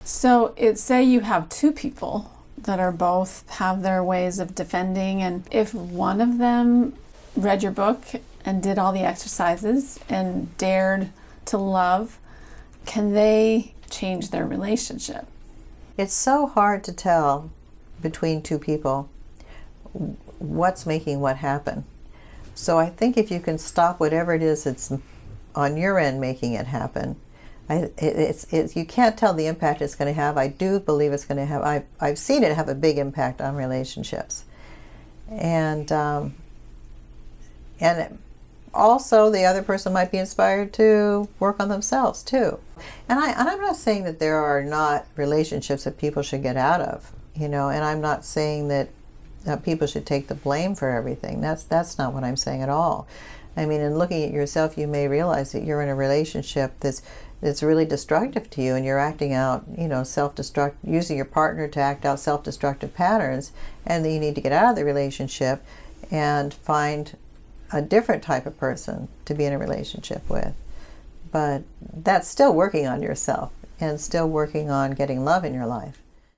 So say you have two people that are both have their ways of defending, and if one of them read your book and did all the exercises and dared to love, can they change their relationship? It's so hard to tell between two people what's making what happen. So I think if you can stop whatever it is that's on your end making it happen, you can't tell the impact it's going to have. I do believe it's going to have, I've seen it have a big impact on relationships. And also the other person might be inspired to work on themselves too. And I'm not saying that there are not relationships that people should get out of, you know, and I'm not saying that people should take the blame for everything. That's not what I'm saying at all. I mean, in looking at yourself, you may realize that you're in a relationship that's really destructive to you, and you're acting out, you know, using your partner to act out self-destructive patterns, and that you need to get out of the relationship and find a different type of person to be in a relationship with. But that's still working on yourself and still working on getting love in your life.